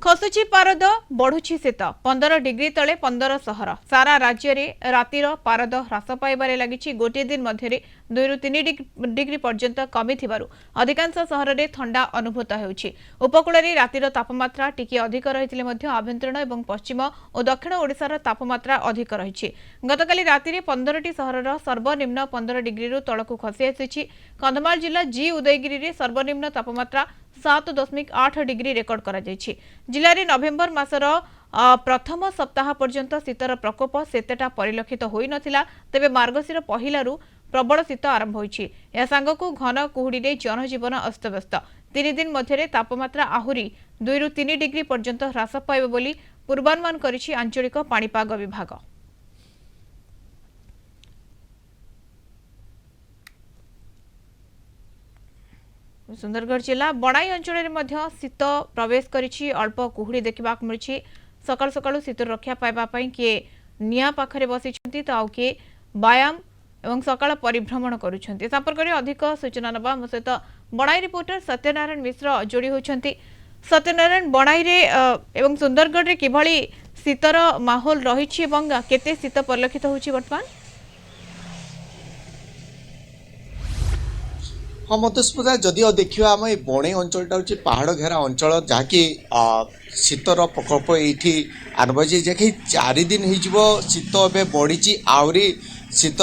खसुची पारद बढ़ुची शीत 15 डिग्री तले 15 सहर सारा राज्य में रातिर पारद ह्रास पाइबारे लगी गोटे दिन मध्य 2 ରୁ 3 डिग्री पर्यंत कमी अधिकांश सहर में ठंडा अनुभूत होउछि। उपकूल में रातिर तापमात्रा टिके अधिक रही आभ्यंतरण और पश्चिम और दक्षिण ओडिशार तापमात्रा अधिक रही। गतकाली राति 15टी सहर सर्वनिम्न 15 डिग्री तलक खसी आसी। कंधमाल जिला जी उदयगिरी में सर्वनिम्न तापमात्रा 7.8 डिग्री रेकर्ड करा जायछि। जिले में नवेम्बर मासर प्रथम सप्ताह पर्यंत शीतर प्रकोप सेतेटा परिलक्षित होई नथिला। तेबे मार्गशीर पहिलारू प्रबल शीत आरंभ होइछि। या सांगकु घन कुहुड़ी रे जनजीवन अस्तव्यस्त। 3 दिन मध्य तापमात्रा आहुरी 2 ରୁ 3 डिग्री पर्यंत ह्रास पाइब बोली पूर्वानुमान करिछि आंचलिक पाणीपाग विभाग। सुंदरगढ़ जिला बणाई अंचल में शीत प्रवेश करिछि। अल्प कुहुड़ी देखा मिली। सकाल सकाल शीत रक्षा पाइबापी किए निआ पाखरे बसी तो आउ किए व्यायाम और सकाल परिभ्रमण करुछंती। संपर्क में अधिक सूचना नबा मो सहित बणाई रिपोर्टर सत्यनारायण मिश्र जोड़ी होती। सत्यनारायण बणाई एवं सुंदरगढ़ में किभली शीतर माहौल रही केते शीत परिलक्षित होछि वर्तमान? हाँ मधुस्मिता जदि देखा आम ये बणई अंचलटा हूँ पहाड़ घेरा अंचल जहाँकि शीतर प्रकोप ये आरंभ जहाँकि 4 दिन हो शीत ए बढ़ी आहरी शीत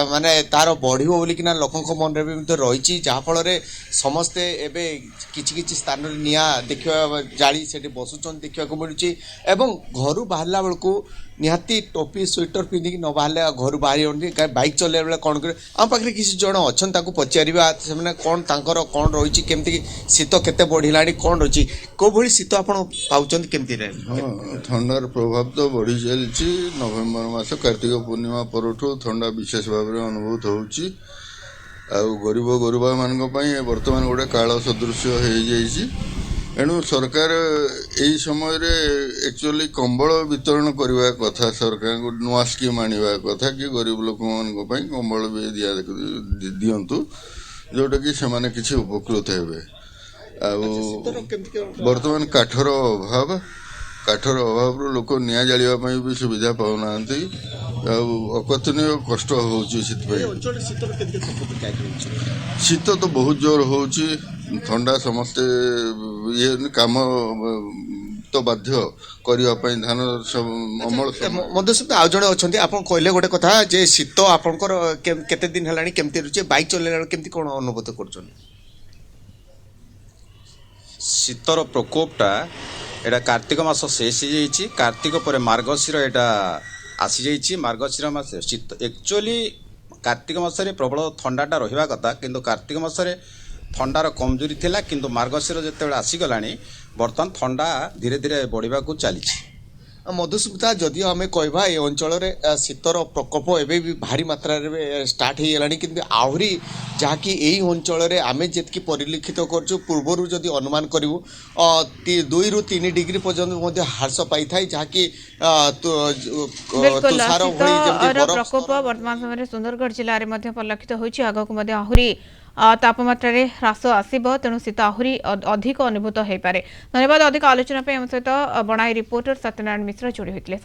माने तार बढ़ बोलिकिना लोकों मन में रही जहाँफल समस्ते एबे किछि स्थान निआ देखा जाली से बसुचन देखा मिलूँ एवं घर बाहर बेलू निहाती टोपी स्वेटर पिंधिक न बाहर घर बाहर बैक चलने बेले कौन कर आम पाखे किसी जन अच्छा पचार से कौन तांकर कौन रही केमती शीत केते बढ़ला कौन रही कौ भाई शीत आप केमती ठंडार प्रभाव तो बढ़ी चलती। नवेम्बर मास कार्तिक पूर्णिमा परठू ठंडा विशेष भाव में अनुभूत होउची। गरीब गुरुबा मान बर्तमान गोटे काल सदृश हो जाइए। एणु सरकार यही समय एक्चुअली कंबल वितरण करने कथा सरकार को नुआ स्कीम आने कथा कि गरीब लोक मान कंबल भी दिंतु जोटा कि से किसी उपकृत हे। बर्तमान काठर अभाव लोक निआ जावाई भी सुविधा पाऊना अकथनीय कष्ट हो शीत तो बहुत जोर हो ठंडा समस्ते ये काम तो बाध्य करने धान अमल मधुसूदन आउ जड़े अच्छा आप कहले गोटे कथा जे शीत आपंकर केते दिन है केमती रुचे बैक चलने केमती कौन अनुभूत कर शीतर प्रकोपटा एटा कार्तिक मास शेष हो कार्तिक पर मार्गशीर एटा आसी जाइए। मार्गशीर मास शीत एक्चुअली कार्तिक मासरे प्रबल ठंडाटा रहा कथा किंतु कार्तिक मासरे ठंडार कमजोरी थिला किंतु मार्गशीर जिते आसीगला बर्तमान ठंडा धीरे धीरे बढ़ा चली। मधुस्मिता जदि आम कहवा ये अंचल शीतर प्रकोप एवं भी भारी मात्रा स्टार्ट हो गलानी किंतु आहरी जहाँकि यही अंचल आम जी परिलक्षित कर पूर्वर जदि अनुमान करूँ 2 ରୁ 3 डिग्री पर्यंत ह्रास पाई था जहाँकि तुषार प्रकोप वर्तमान समय सुंदरगढ़ जिले में परिलक्षित होगी। आगक आहरी तापमात्रा ह्रास आसब तेणु शीत आहरी अधिक अनुभूत हो पारे। धन्यवाद। अधिक आलोचना सहित बणाई रिपोर्टर सत्यनारायण मिश्र जोड़ी होते।